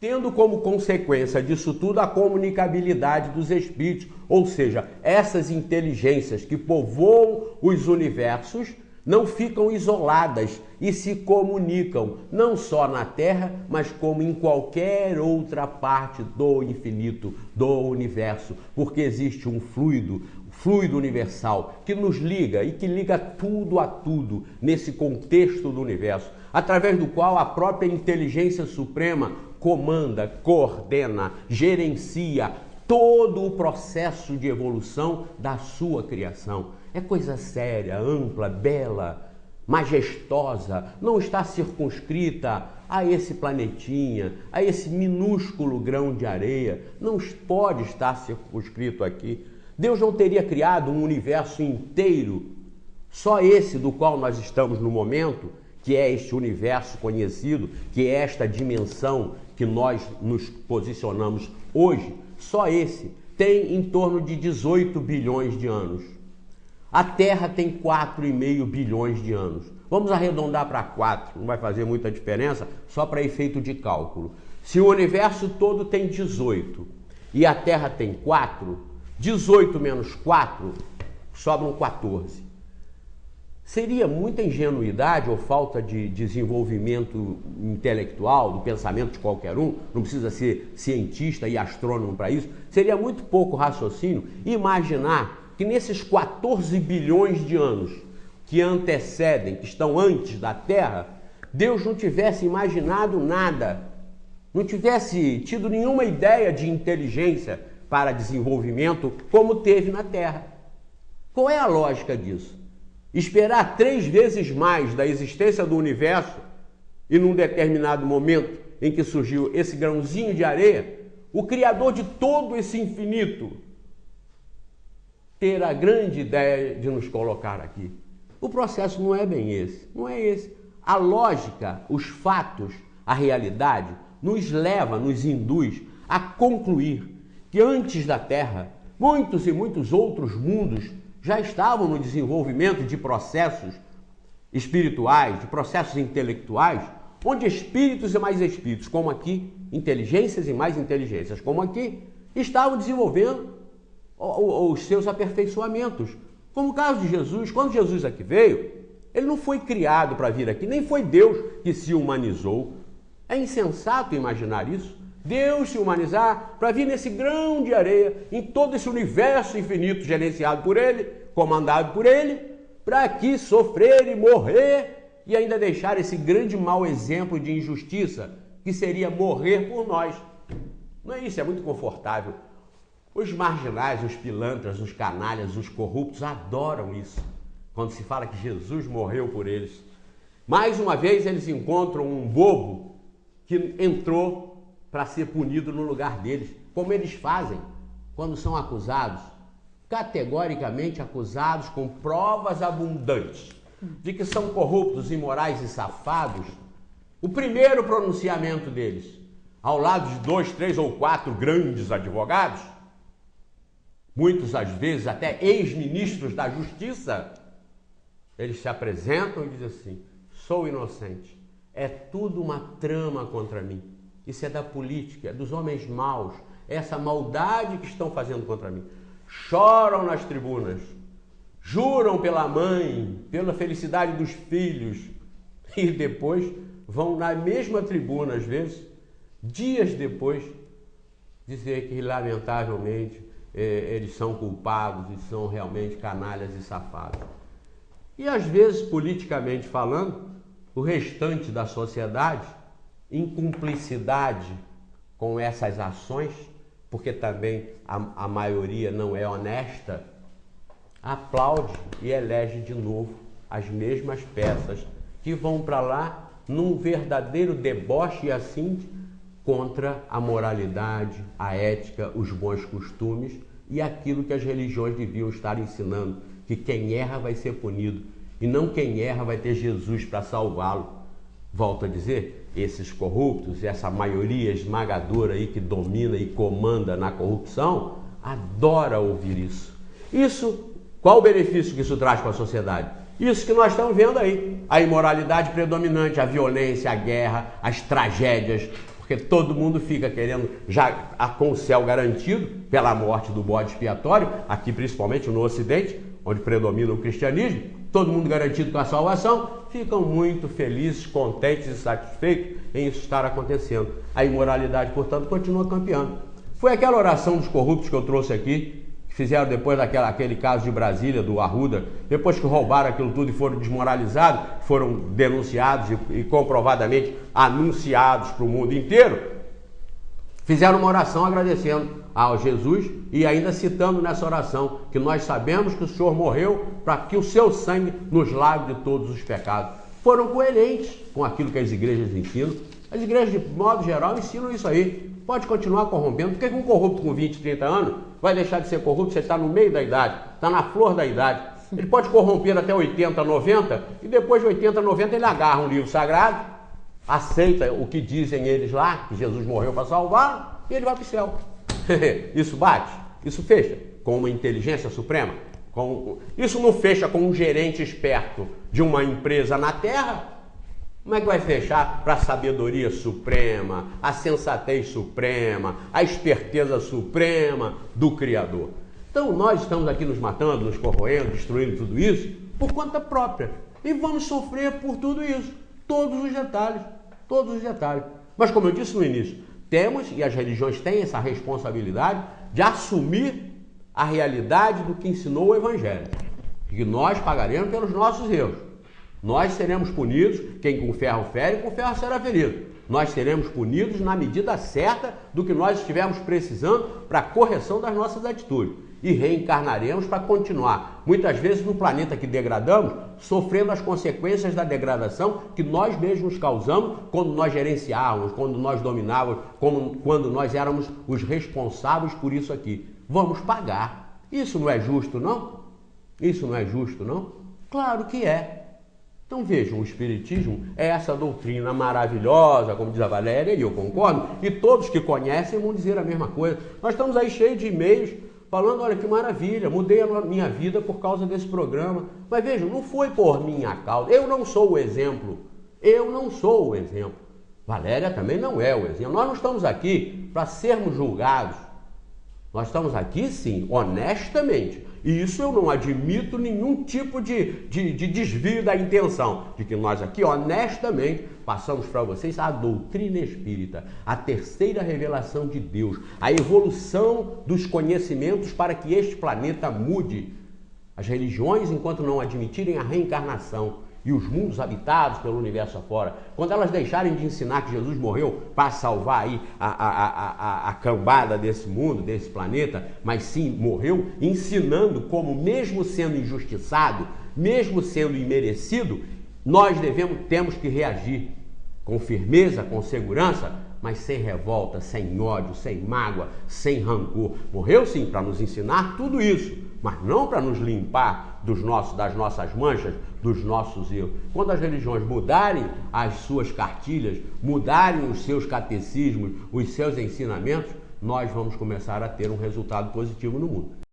tendo como consequência disso tudo a comunicabilidade dos espíritos, ou seja, essas inteligências que povoam os universos não ficam isoladas e se comunicam, não só na Terra, mas como em qualquer outra parte do infinito, do universo, porque existe um fluido universal que nos liga e que liga tudo a tudo nesse contexto do universo, através do qual a própria inteligência suprema comanda, coordena, gerencia todo o processo de evolução da sua criação. É coisa séria, ampla, bela, majestosa, não está circunscrita a esse planetinha, a esse minúsculo grão de areia, não pode estar circunscrito aqui. Deus não teria criado um universo inteiro, só esse do qual nós estamos no momento, que é este universo conhecido, que é esta dimensão que nós nos posicionamos hoje, só esse tem em torno de 18 bilhões de anos. A Terra tem 4,5 bilhões de anos. Vamos arredondar para 4, não vai fazer muita diferença, só para efeito de cálculo. Se o universo todo tem 18 e a Terra tem 4, 18 menos 4, sobram 14. Seria muita ingenuidade ou falta de desenvolvimento intelectual, do pensamento de qualquer um, não precisa ser cientista e astrônomo para isso, seria muito pouco raciocínio imaginar que nesses 14 bilhões de anos que antecedem, que estão antes da Terra, Deus não tivesse imaginado nada, não tivesse tido nenhuma ideia de inteligência para desenvolvimento como teve na Terra. Qual é a lógica disso? Esperar 3 vezes mais da existência do universo e num determinado momento em que surgiu esse grãozinho de areia, o Criador de todo esse infinito ter a grande ideia de nos colocar aqui. O processo não é bem esse, não é esse. A lógica, os fatos, a realidade nos leva, nos induz a concluir que antes da Terra, muitos e muitos outros mundos já estavam no desenvolvimento de processos espirituais, de processos intelectuais, onde espíritos e mais espíritos, como aqui, inteligências e mais inteligências, como aqui, estavam desenvolvendo os seus aperfeiçoamentos. Como o caso de Jesus, quando Jesus aqui veio, ele não foi criado para vir aqui, nem foi Deus que se humanizou. É insensato imaginar isso. Deus se humanizar para vir nesse grão de areia, em todo esse universo infinito gerenciado por Ele, comandado por Ele, para aqui sofrer e morrer e ainda deixar esse grande mau exemplo de injustiça, que seria morrer por nós. Não é isso, é muito confortável. Os marginais, os pilantras, os canalhas, os corruptos adoram isso, quando se fala que Jesus morreu por eles. Mais uma vez eles encontram um bobo que entrou para ser punido no lugar deles, como eles fazem quando são acusados, categoricamente acusados com provas abundantes de que são corruptos, imorais e safados. O primeiro pronunciamento deles, ao lado de 2, 3 ou 4 grandes advogados, muitos às vezes até ex-ministros da Justiça, eles se apresentam e dizem assim: sou inocente, é tudo uma trama contra mim. Isso é da política, é dos homens maus, é essa maldade que estão fazendo contra mim. Choram nas tribunas, juram pela mãe, pela felicidade dos filhos, e depois vão na mesma tribuna, às vezes, dias depois, dizer que, lamentavelmente, eles são culpados e são realmente canalhas e safados. E, às vezes, politicamente falando, o restante da sociedade, em cumplicidade com essas ações, porque também a maioria não é honesta, aplaude e elege de novo as mesmas peças que vão para lá num verdadeiro deboche e assim contra a moralidade, a ética, os bons costumes e aquilo que as religiões deviam estar ensinando, que quem erra vai ser punido e não quem erra vai ter Jesus para salvá-lo. Volto a dizer, esses corruptos, essa maioria esmagadora aí que domina e comanda na corrupção, adora ouvir isso. Isso, qual o benefício que isso traz para a sociedade? Isso que nós estamos vendo aí, a imoralidade predominante, a violência, a guerra, as tragédias, porque Porque todo mundo fica querendo, já com o céu garantido, pela morte do bode expiatório, aqui principalmente no Ocidente, onde predomina o cristianismo, todo mundo garantido com a salvação, ficam muito felizes, contentes e satisfeitos em isso estar acontecendo. A imoralidade, portanto, continua campeando. Foi aquela oração dos corruptos que eu trouxe aqui, que fizeram depois daquele caso de Brasília, do Arruda, depois que roubaram aquilo tudo e foram desmoralizados, foram denunciados e comprovadamente anunciados para o mundo inteiro, fizeram uma oração agradecendo ao Jesus e ainda citando nessa oração que nós sabemos que o Senhor morreu para que o seu sangue nos lave de todos os pecados. Foram coerentes com aquilo que as igrejas ensinam. As igrejas, de modo geral, ensinam isso aí. Pode continuar corrompendo. Por que um corrupto com 20, 30 anos vai deixar de ser corrupto? Você está no meio da idade, está na flor da idade. Ele pode corromper até 80, 90 e depois de 80, 90 ele agarra um livro sagrado, aceita o que dizem eles lá, que Jesus morreu para salvar, e ele vai para o céu. Isso bate? Isso fecha com uma inteligência suprema? Isso não fecha com um gerente esperto de uma empresa na Terra? Como é que vai fechar para a sabedoria suprema, a sensatez suprema, a esperteza suprema do Criador? Então nós estamos aqui nos matando, nos corroendo, destruindo tudo isso por conta própria. E vamos sofrer por tudo isso. Todos os detalhes, todos os detalhes. Mas como eu disse no início, temos, e as religiões têm essa responsabilidade de assumir a realidade do que ensinou o Evangelho. Que nós pagaremos pelos nossos erros. Nós seremos punidos, quem com ferro fere, com ferro será ferido. Nós seremos punidos na medida certa do que nós estivermos precisando para a correção das nossas atitudes. E reencarnaremos para continuar, muitas vezes no planeta que degradamos, sofrendo as consequências da degradação que nós mesmos causamos quando nós gerenciávamos, quando nós dominávamos, quando nós éramos os responsáveis por isso aqui. Vamos pagar. Isso não é justo, não? Isso não é justo, não? Claro que é. Então vejam, o Espiritismo é essa doutrina maravilhosa, como diz a Valéria, e eu concordo, e todos que conhecem vão dizer a mesma coisa. Nós estamos aí cheios de e-mails falando, olha que maravilha, mudei a minha vida por causa desse programa. Mas vejam, não foi por minha causa, eu não sou o exemplo, eu não sou o exemplo. Valéria também não é o exemplo. Nós não estamos aqui para sermos julgados. Nós estamos aqui, sim, honestamente. E isso eu não admito nenhum tipo de desvio da intenção, de que nós aqui, honestamente, passamos para vocês a doutrina espírita, a terceira revelação de Deus, a evolução dos conhecimentos para que este planeta mude. As religiões, enquanto não admitirem a reencarnação e os mundos habitados pelo universo afora, quando elas deixarem de ensinar que Jesus morreu para salvar aí a cambada desse mundo, desse planeta, mas sim morreu ensinando como, mesmo sendo injustiçado, mesmo sendo imerecido, nós temos que reagir com firmeza, com segurança, mas sem revolta, sem ódio, sem mágoa, sem rancor. Morreu sim para nos ensinar tudo isso, mas não para nos limpar das nossas manchas, dos nossos erros. Quando as religiões mudarem as suas cartilhas, mudarem os seus catecismos, os seus ensinamentos, nós vamos começar a ter um resultado positivo no mundo.